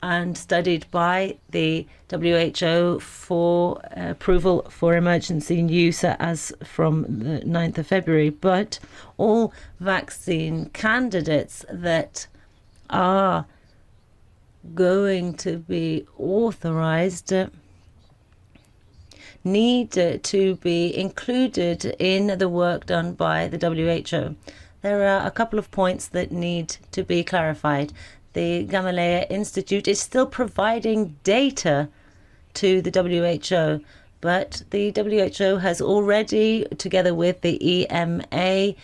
and studied by the WHO for approval for emergency use as from the 9th of February. But all vaccine candidates that are going to be authorized need to be included in the work done by the WHO. There are a couple of points that need to be clarified. The Gamaleya Institute is still providing data to the WHO, but the WHO has already, together with the EMA,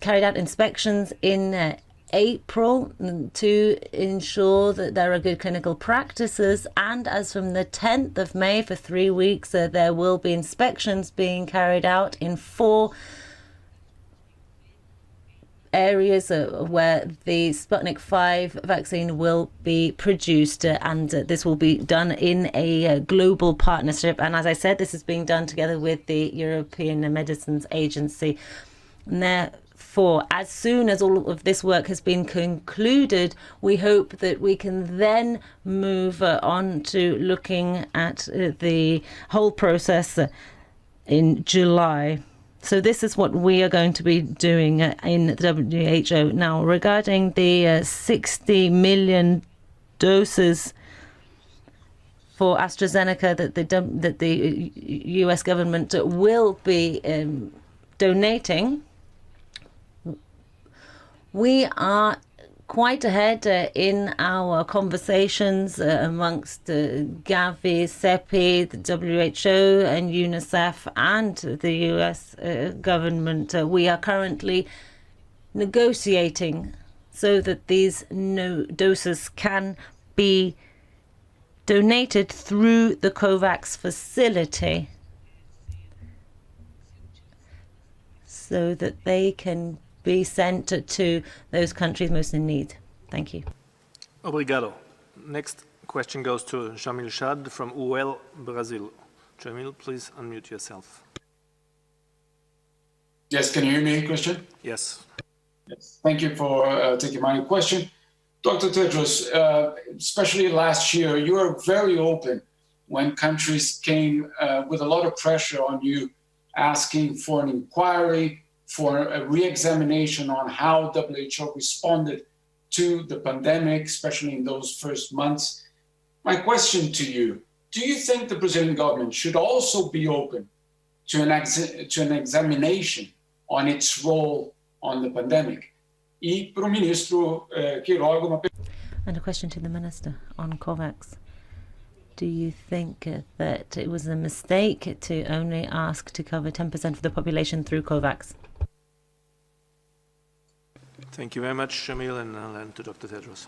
carried out inspections in April to ensure that there are good clinical practices, and as from the 10th of May for 3 weeks there will be inspections being carried out in 4 areas where the Sputnik 5 vaccine will be produced, and this will be done in a global partnership. And as I said, this is being done together with the European Medicines Agency. And therefore, as soon as all of this work has been concluded, we hope that we can then move on to looking at the whole process in July. So this is what we are going to be doing in the WHO. Now, regarding the 60 million doses for AstraZeneca that the US government will be donating, We are quite ahead in our conversations amongst Gavi, CEPI, the WHO and UNICEF and the US government. We are currently negotiating so that these doses can be donated through the COVAX facility so that they can be sent to those countries most in need. Thank you. Obrigado. Next question goes to Jamil Shad from UEL, Brazil. Jamil, please unmute yourself. Yes, can you hear me, Christian? Yes. Yes. Thank you for taking my question. Dr. Tedros, especially last year, you were very open when countries came with a lot of pressure on you, asking for an inquiry, for a re-examination on how WHO responded to the pandemic, especially in those first months. My question to you, do you think the Brazilian government should also be open to an examination on its role on the pandemic? E para o ministro Quiroga, uma And a question to the Minister on COVAX. Do you think that it was a mistake to only ask to cover 10% of the population through COVAX? Thank you very much, Jamil, and I'll hand to Dr. Tedros.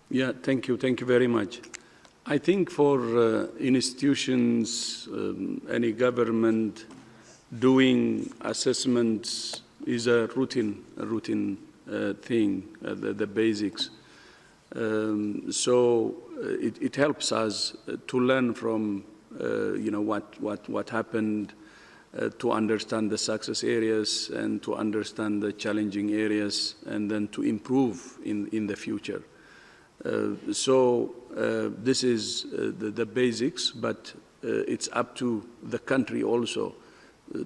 Yeah, thank you very much. I think for institutions, any government doing assessments is a routine thing, the basics. So it helps us to learn from what happened, to understand the success areas and to understand the challenging areas, and then to improve in the future. So this is the basics, but it's up to the country also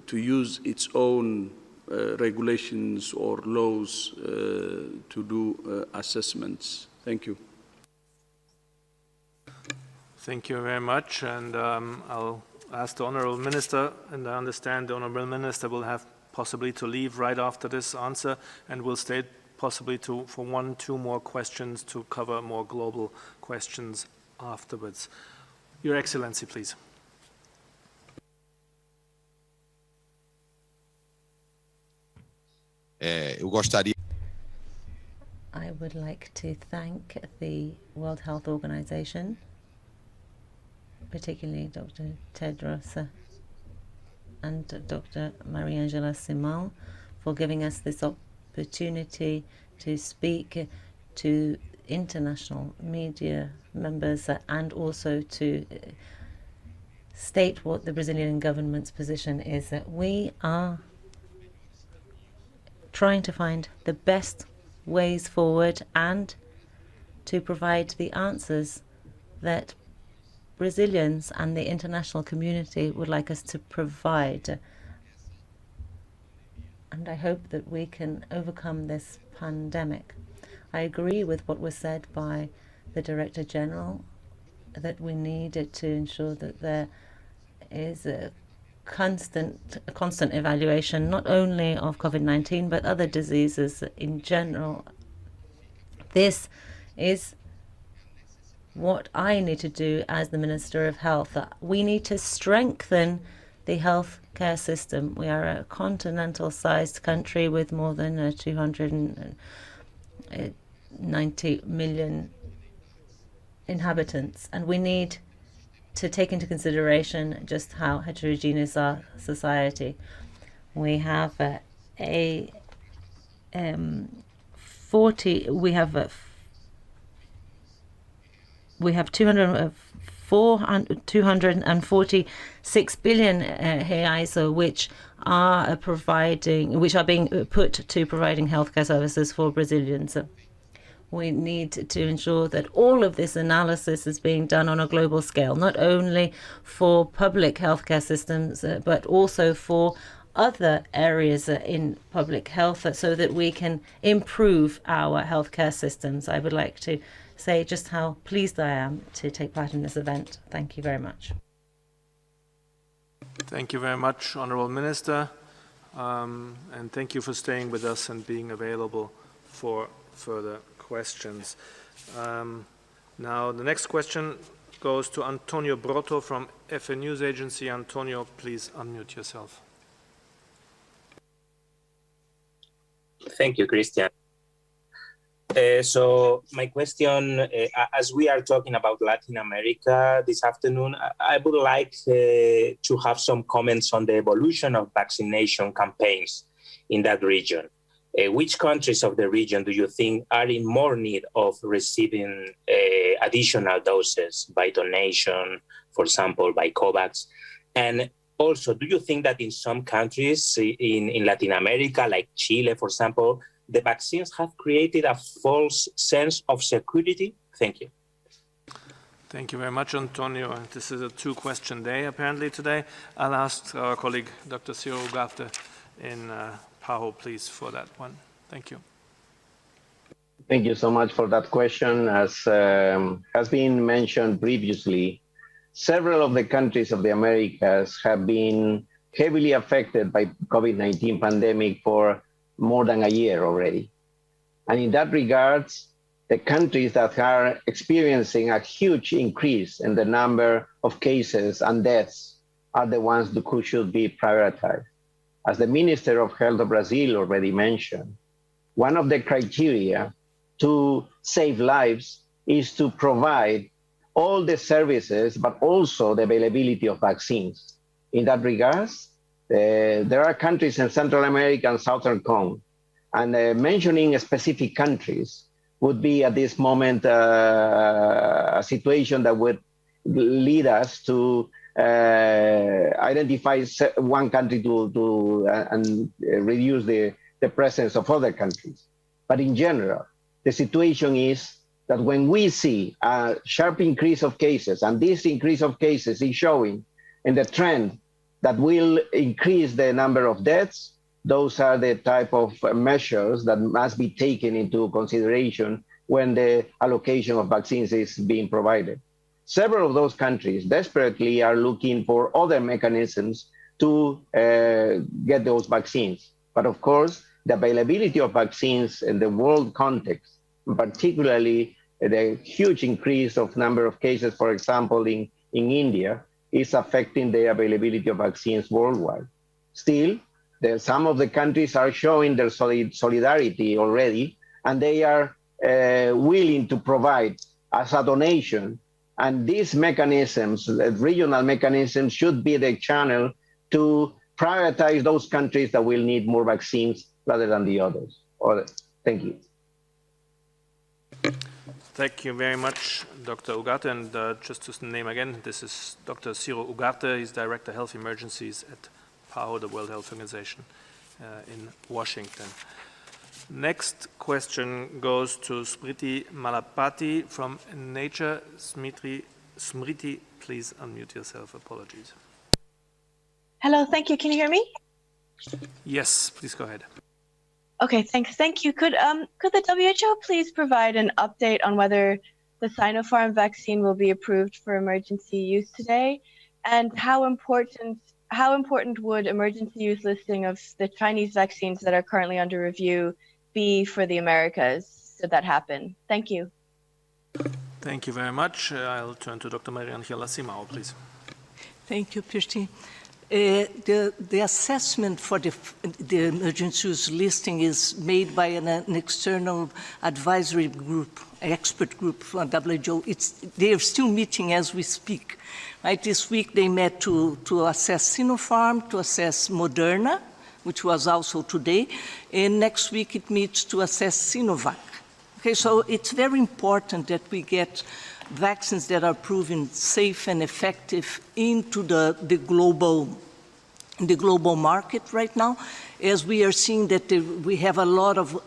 to use its own regulations or laws to do assessments. Thank you. Thank you very much, and I'll ask the Honourable Minister, and I understand the Honourable Minister will have possibly to leave right after this answer, and will stay possibly for 1-2 more questions to cover more global questions afterwards. Your Excellency, please. Eu gostaria. I would like to thank the World Health Organization, particularly Dr. Tedros and Dr. Maria-Angela Simão, for giving us this opportunity to speak to international media members and also to state what the Brazilian government's position is. That we are trying to find the best ways forward and to provide the answers that Brazilians and the international community would like us to provide. And I hope that we can overcome this pandemic. I agree with what was said by the Director General, that we need to ensure that there is a constant evaluation, not only of COVID-19, but other diseases in general. This is what I need to do as the Minister of Health. We need to strengthen the healthcare system. We are a continental-sized country with more than 290 million inhabitants, and we need to take into consideration just how heterogeneous our society. We have we have 246 billion reais, which are being put to providing healthcare services for Brazilians. We need to ensure that all of this analysis is being done on a global scale, not only for public healthcare systems, but also for other areas in public health, so that we can improve our healthcare systems. I would like to say just how pleased I am to take part in this event. Thank you very much. Thank you very much, Honourable Minister, and thank you for staying with us and being available for further questions. Now, the next question goes to Antonio Brotto from FA News Agency. Antonio, please unmute yourself. Thank you, Christian. So my question, as we are talking about Latin America this afternoon, I would like to have some comments on the evolution of vaccination campaigns in that region. Which countries of the region do you think are in more need of receiving additional doses by donation, for example, by COVAX? And also, do you think that in some countries in Latin America, like Chile, for example, the vaccines have created a false sense of security? Thank you. Thank you very much, Antonio. This is a two-question day, apparently, today. I'll ask our colleague, Dr. Ciro Ugarte in PAHO, please, for that one. Thank you. Thank you so much for that question. As has been mentioned previously, several of the countries of the Americas have been heavily affected by COVID-19 pandemic for more than a year already. And in that regards, the countries that are experiencing a huge increase in the number of cases and deaths are the ones who should be prioritized. As the Minister of Health of Brazil already mentioned, one of the criteria to save lives is to provide all the services, but also the availability of vaccines. In that regards, there are countries in Central America and Southern Cone, and mentioning specific countries would be at this moment a situation that would lead us to identify one country and reduce the presence of other countries. But in general, the situation is that when we see a sharp increase of cases, and this increase of cases is showing in the trend that will increase the number of deaths, those are the type of measures that must be taken into consideration when the allocation of vaccines is being provided. Several of those countries desperately are looking for other mechanisms to get those vaccines. But of course, the availability of vaccines in the world context, particularly the huge increase of number of cases, for example, in India, is affecting the availability of vaccines worldwide. Still, some of the countries are showing their solidarity already, and they are willing to provide as a donation. And these mechanisms, regional mechanisms, should be the channel to prioritize those countries that will need more vaccines rather than the others. Thank you. Thank you very much, Dr. Ugarte. And just to name again, this is Dr. Ciro Ugarte. He's Director of Health Emergencies at PAHO, the World Health Organization in Washington. Next question goes to Smriti Malapati from Nature. Smriti, please unmute yourself. Apologies. Hello, thank you. Can you hear me? Yes, please go ahead. Okay, thanks. Thank you. Could the WHO please provide an update on whether the Sinopharm vaccine will be approved for emergency use today? And how important would emergency use listing of the Chinese vaccines that are currently under review be for the Americas should that happen? Thank you. Thank you very much. I'll turn to Dr. Mariangela Simao, please. Thank you, Pirti. The assessment for the emergency use listing is made by an external advisory group, expert group from WHO. They are still meeting as we speak. Right? This week they met to assess Sinopharm, to assess Moderna, which was also today, and next week it meets to assess Sinovac. Okay, so it's very important that we get vaccines that are proven safe and effective into the global market right now, as we are seeing that we have a lot of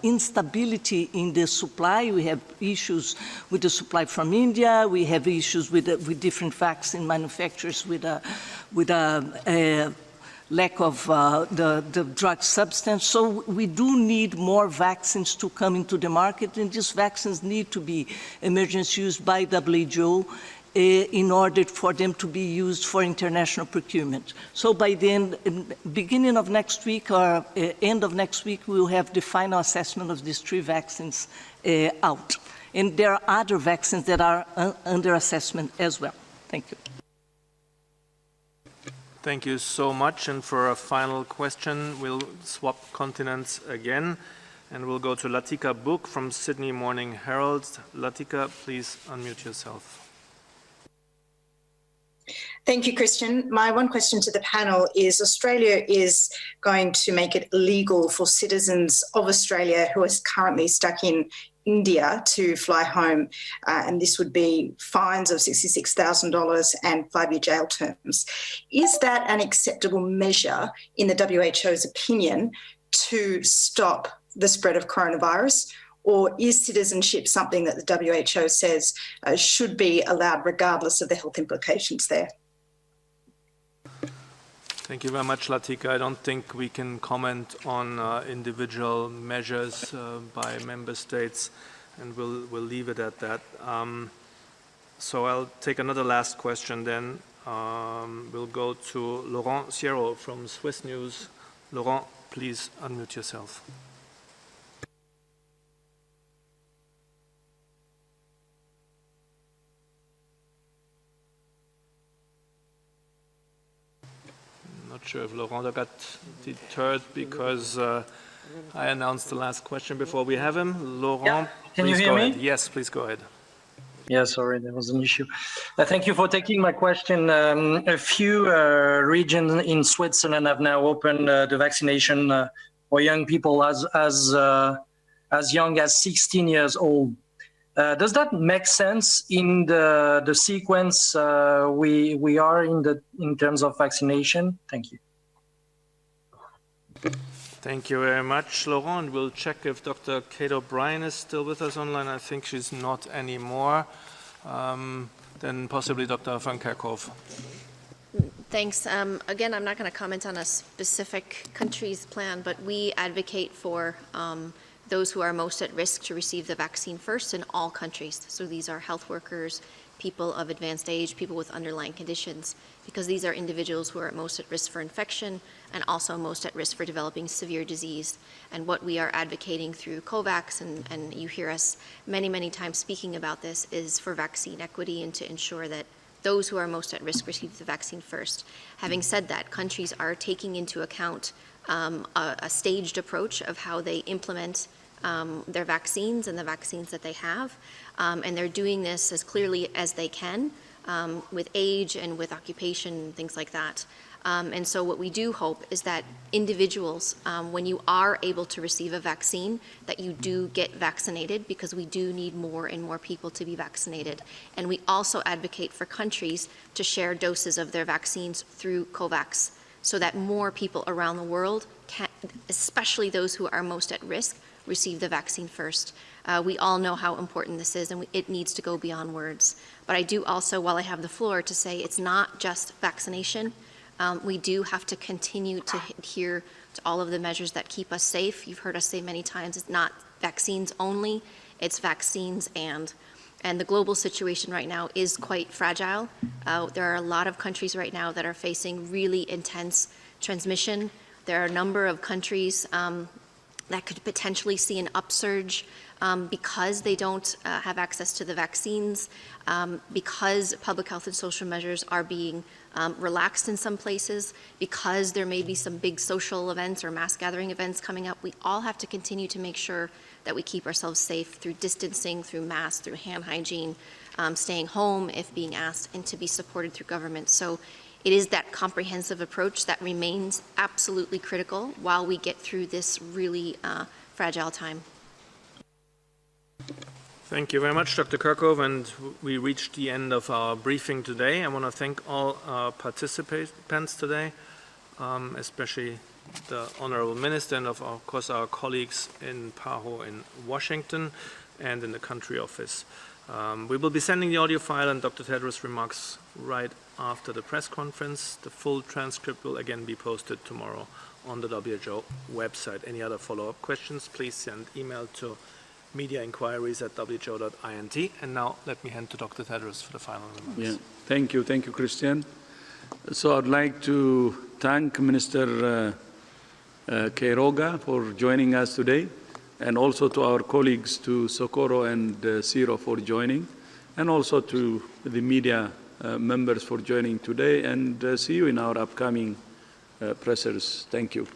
instability in the supply. We have issues with the supply from India. We have issues with different vaccine manufacturers with a lack of the drug substance. So we do need more vaccines to come into the market, and these vaccines need to be emergency use by WHO in order for them to be used for international procurement. So by the beginning of next week or end of next week, we will have the final assessment of these 3 vaccines out. And there are other vaccines that are under assessment as well. Thank you. Thank you so much. And for a final question, we'll swap continents again. And we'll go to Latika Book from Sydney Morning Herald. Latika, please unmute yourself. Thank you, Christian. My one question to the panel is Australia is going to make it illegal for citizens of Australia who are currently stuck in India to fly home, and this would be fines of $66,000 and 5-year jail terms. Is that an acceptable measure, in the WHO's opinion, to stop the spread of coronavirus? Or is citizenship something that the WHO says should be allowed regardless of the health implications there? Thank you very much, Latika. I don't think we can comment on individual measures by member states, and we'll leave it at that. So I'll take another last question then. We'll go to Laurent Sierro from Swiss News. Laurent, please unmute yourself. Not sure if Laurent got deterred because I announced the last question before we have him. Laurent, Can you please hear go me? ahead. Yes, please go ahead. Yeah, sorry, there was an issue. Thank you for taking my question. A few regions in Switzerland have now opened the vaccination for young people as young as 16 years old. Does that make sense in the sequence we are in terms of vaccination? Thank you. Thank you very much, Laurent. We'll check if Dr. Kate O'Brien is still with us online. I think she's not anymore. Then possibly Dr. Van Kerkhove. Thanks. Again, I'm not going to comment on a specific country's plan, but we advocate for those who are most at risk to receive the vaccine first in all countries. So these are health workers, people of advanced age, people with underlying conditions, because these are individuals who are most at risk for infection and also most at risk for developing severe disease. And what we are advocating through COVAX, and you hear us many, many times speaking about this, is for vaccine equity and to ensure that those who are most at risk receive the vaccine first. Having said that, countries are taking into account a staged approach of how they implement their vaccines and the vaccines that they have. And they're doing this as clearly as they can with age and with occupation, things like that. And so what we do hope is that individuals, when you are able to receive a vaccine, that you do get vaccinated, because we do need more and more people to be vaccinated. And we also advocate for countries to share doses of their vaccines through COVAX, so that more people around the world, can, especially those who are most at risk, receive the vaccine first. We all know how important this is, and it needs to go beyond words. But I do also, while I have the floor, to say it's not just vaccination. We do have to continue to adhere to all of the measures that keep us safe. You've heard us say many times, it's not vaccines only, it's vaccines and the global situation right now is quite fragile. There are a lot of countries right now that are facing really intense transmission. There are a number of countries that could potentially see an upsurge because they don't have access to the vaccines, because public health and social measures are being relaxed in some places, because there may be some big social events or mass gathering events coming up. We all have to continue to make sure that we keep ourselves safe through distancing, through masks, through hand hygiene, staying home if being asked, and to be supported through government. So it is that comprehensive approach that remains absolutely critical while we get through this really fragile time. Thank you very much, Dr. Kerkhove, and we reached the end of our briefing today. I want to thank all our participants today, especially the Honorable Minister and of course our colleagues in PAHO in Washington and in the country office. We will be sending the audio file and Dr. Tedros' remarks right after the press conference. The full transcript will again be posted tomorrow on the WHO website. Any other follow-up questions, please send email to mediainquiries@who.int. And now let me hand to Dr. Tedros for the final remarks. Yeah, thank you, Christian. So I'd like to thank Minister Quiroga for joining us today, and also to our colleagues, to Socorro and Ciro for joining, and also to the media members for joining today, and see you in our upcoming pressers. Thank you.